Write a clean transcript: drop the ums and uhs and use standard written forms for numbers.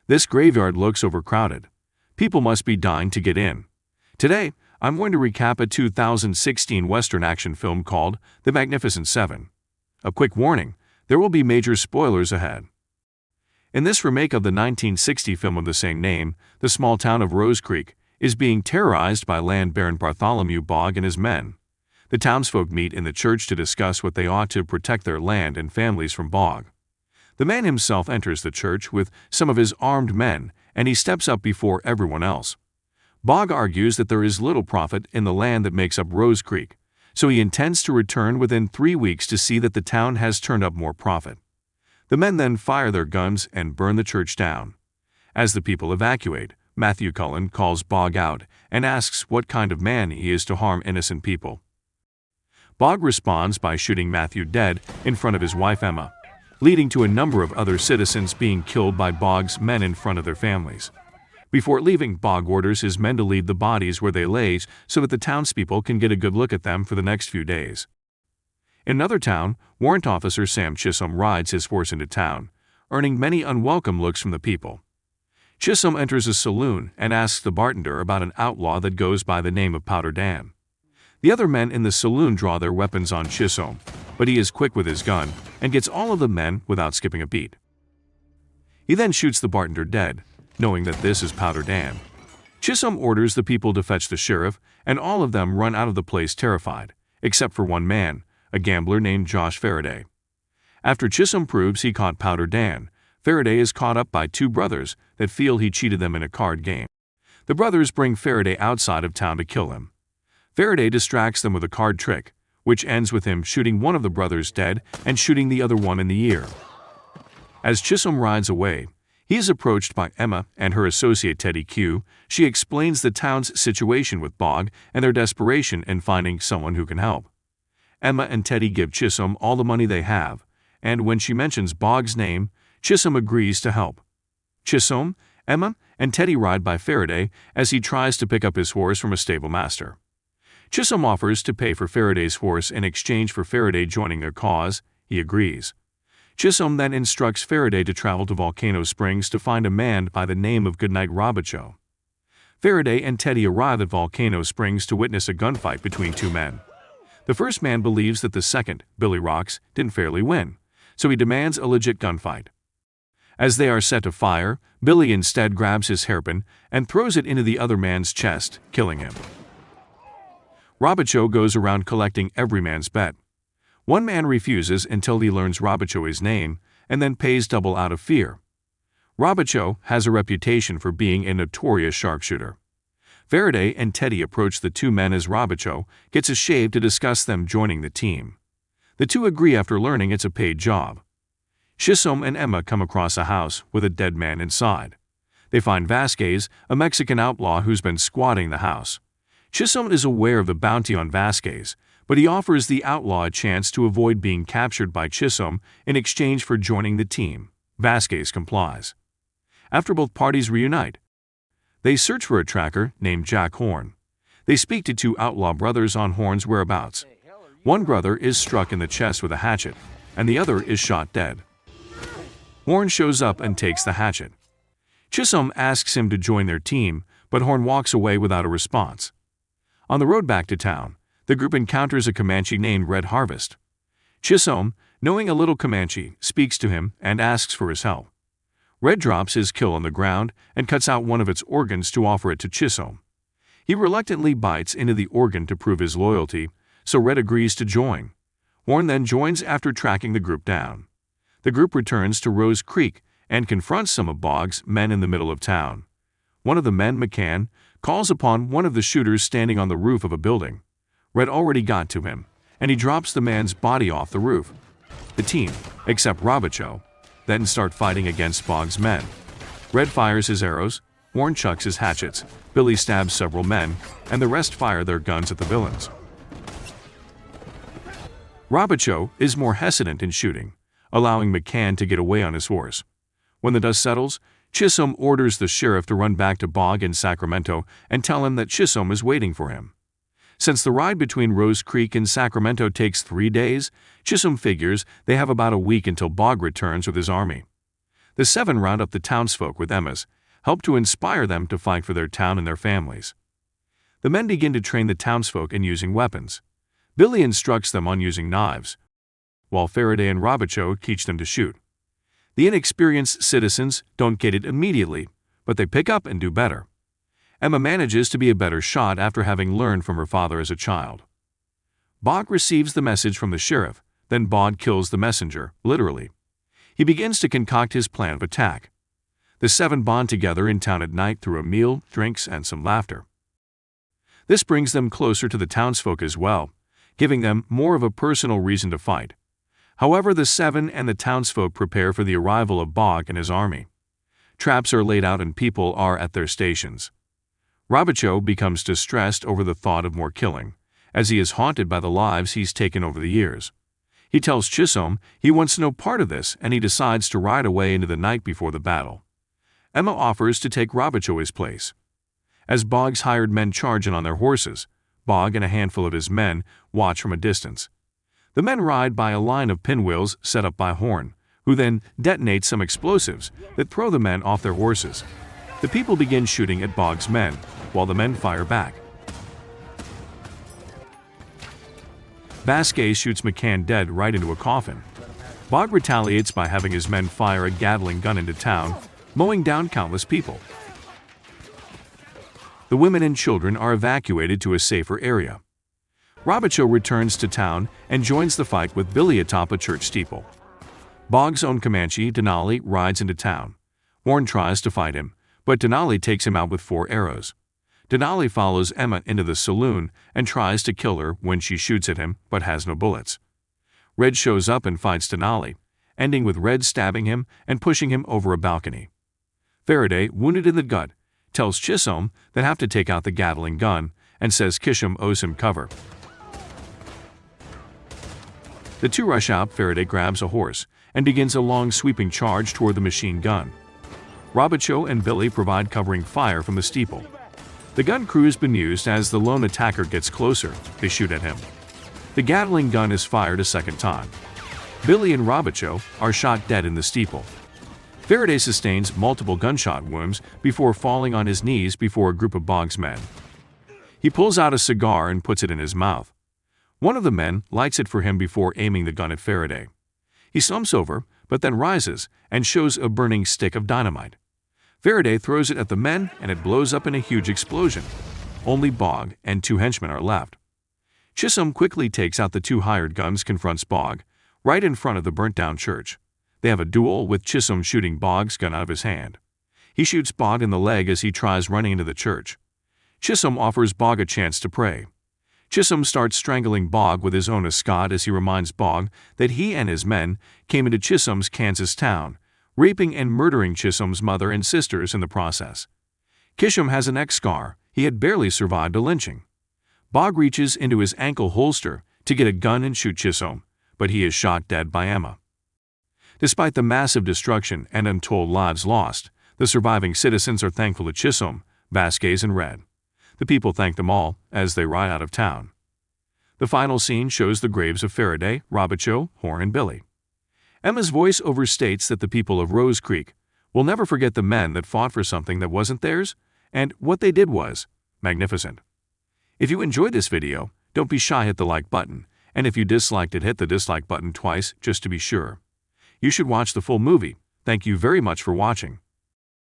This graveyard looks overcrowded. People must be dying to get in. Today, I'm going to recap a 2016 Western action film called The Magnificent Seven. A quick warning, there will be major spoilers ahead. In this remake of the 1960 film of the same name, the small town of Rose Creek is being terrorized by land baron Bartholomew Bogg and his men. The townsfolk meet in the church to discuss what they ought to protect their land and families from Bogg. The man himself enters the church with some of his armed men, and he steps up before everyone else. Bogg argues that there is little profit in the land that makes up Rose Creek, so he intends to return within 3 weeks to see that the town has turned up more profit. The men then fire their guns and burn the church down. As the people evacuate, Matthew Cullen calls Bogg out and asks what kind of man he is to harm innocent people. Bogg responds by shooting Matthew dead in front of his wife Emma, leading to a number of other citizens being killed by Bogg's men in front of their families. Before leaving, Bogg orders his men to leave the bodies where they lay so that the townspeople can get a good look at them for the next few days. In another town, Warrant Officer Sam Chisholm rides his horse into town, earning many unwelcome looks from the people. Chisholm enters a saloon and asks the bartender about an outlaw that goes by the name of Powder Dan. The other men in the saloon draw their weapons on Chisholm, but he is quick with his gun and gets all of the men without skipping a beat. He then shoots the bartender dead, knowing that this is Powder Dan. Chisholm orders the people to fetch the sheriff, and all of them run out of the place terrified, except for one man, a gambler named Josh Faraday. After Chisholm proves he caught Powder Dan, Faraday is caught up by two brothers that feel he cheated them in a card game. The brothers bring Faraday outside of town to kill him. Faraday distracts them with a card trick, which ends with him shooting one of the brothers dead and shooting the other one in the ear. As Chisholm rides away, he is approached by Emma and her associate Teddy Q. She explains the town's situation with Bogg and their desperation in finding someone who can help. Emma and Teddy give Chisholm all the money they have, and when she mentions Bogg's name, Chisholm agrees to help. Chisholm, Emma, and Teddy ride by Faraday as he tries to pick up his horse from a stable master. Chisholm offers to pay for Faraday's horse in exchange for Faraday joining their cause. He agrees. Chisholm then instructs Faraday to travel to Volcano Springs to find a man by the name of Goodnight Robichaud. Faraday and Teddy arrive at Volcano Springs to witness a gunfight between two men. The first man believes that the second, Billy Rocks, didn't fairly win, so he demands a legit gunfight. As they are set to fire, Billy instead grabs his hairpin and throws it into the other man's chest, killing him. Robichaud goes around collecting every man's bet. One man refuses until he learns Robichaud's name and then pays double out of fear. Robichaud has a reputation for being a notorious sharpshooter. Faraday and Teddy approach the two men as Robichaud gets a shave to discuss them joining the team. The two agree after learning it's a paid job. Chisholm and Emma come across a house with a dead man inside. They find Vasquez, a Mexican outlaw who's been squatting the house. Chisholm is aware of the bounty on Vasquez, but he offers the outlaw a chance to avoid being captured by Chisholm in exchange for joining the team. Vasquez complies. After both parties reunite, they search for a tracker named Jack Horn. They speak to two outlaw brothers on Horn's whereabouts. One brother is struck in the chest with a hatchet, and the other is shot dead. Horn shows up and takes the hatchet. Chisholm asks him to join their team, but Horn walks away without a response. On the road back to town, the group encounters a Comanche named Red Harvest. Chisholm, knowing a little Comanche, speaks to him and asks for his help. Red drops his kill on the ground and cuts out one of its organs to offer it to Chisholm. He reluctantly bites into the organ to prove his loyalty, so Red agrees to join. Horn then joins after tracking the group down. The group returns to Rose Creek and confronts some of Bogg's men in the middle of town. One of the men, McCann, calls upon one of the shooters standing on the roof of a building. Red already got to him, and he drops the man's body off the roof. The team, except Robichaud, then start fighting against Bogg's men. Red fires his arrows, Horn chucks his hatchets, Billy stabs several men, and the rest fire their guns at the villains. Robichaud is more hesitant in shooting, allowing McCann to get away on his horse. When the dust settles, Chisholm orders the sheriff to run back to Bogg in Sacramento and tell him that Chisholm is waiting for him. Since the ride between Rose Creek and Sacramento takes 3 days, Chisholm figures they have about a week until Bogg returns with his army. The 7 round up the townsfolk with Emma's help to inspire them to fight for their town and their families. The men begin to train the townsfolk in using weapons. Billy instructs them on using knives, while Faraday and Robichaud teach them to shoot. The inexperienced citizens don't get it immediately, but they pick up and do better. Emma manages to be a better shot after having learned from her father as a child. Bog receives the message from the sheriff, then Bog kills the messenger, literally. He begins to concoct his plan of attack. The 7 bond together in town at night through a meal, drinks, and some laughter. This brings them closer to the townsfolk as well, giving them more of a personal reason to fight. However, the 7 and the townsfolk prepare for the arrival of Bog and his army. Traps are laid out and people are at their stations. Robichaud becomes distressed over the thought of more killing, as he is haunted by the lives he's taken over the years. He tells Chisholm he wants no part of this and he decides to ride away into the night before the battle. Emma offers to take Robichaud's place. As Bog's hired men charge in on their horses, Bog and a handful of his men watch from a distance. The men ride by a line of pinwheels set up by Horn, who then detonates some explosives that throw the men off their horses. The people begin shooting at Bog's men, while the men fire back. Vasquez shoots McCann dead right into a coffin. Bog retaliates by having his men fire a Gatling gun into town, mowing down countless people. The women and children are evacuated to a safer area. Robichaud returns to town and joins the fight with Billy atop a church steeple. Bog's own Comanche, Denali, rides into town. Horn tries to fight him, but Denali takes him out with 4 arrows. Denali follows Emma into the saloon and tries to kill her when she shoots at him but has no bullets. Red shows up and fights Denali, ending with Red stabbing him and pushing him over a balcony. Faraday, wounded in the gut, tells Chisholm they have to take out the Gatling gun and says Chisholm owes him cover. The 2 rush out. Faraday grabs a horse and begins a long sweeping charge toward the machine gun. Robichaud and Billy provide covering fire from the steeple. The gun crew's bemused as the lone attacker gets closer. They shoot at him. The Gatling gun is fired a second time. Billy and Robichaud are shot dead in the steeple. Faraday sustains multiple gunshot wounds before falling on his knees before a group of Bog's men. He pulls out a cigar and puts it in his mouth. One of the men lights it for him before aiming the gun at Faraday. He slumps over, but then rises and shows a burning stick of dynamite. Faraday throws it at the men and it blows up in a huge explosion. Only Bog and 2 henchmen are left. Chisholm quickly takes out the 2 hired guns, confronts Bog, right in front of the burnt-down church. They have a duel with Chisholm shooting Bog's gun out of his hand. He shoots Bog in the leg as he tries running into the church. Chisholm offers Bog a chance to pray. Chisholm starts strangling Bog with his own escot as he reminds Bog that he and his men came into Chisholm's Kansas town, raping and murdering Chisholm's mother and sisters in the process. Chisholm has an X-scar. He had barely survived a lynching. Bog reaches into his ankle holster to get a gun and shoot Chisholm, but he is shot dead by Emma. Despite the massive destruction and untold lives lost, the surviving citizens are thankful to Chisholm, Vasquez, and Red. The people thank them all as they ride out of town. The final scene shows the graves of Faraday, Robichaud, Horn, and Billy. Emma's voice overstates that the people of Rose Creek will never forget the men that fought for something that wasn't theirs, and what they did was magnificent. If you enjoyed this video, don't be shy, hit the like button, and if you disliked it, hit the dislike button twice just to be sure. You should watch the full movie. Thank you very much for watching.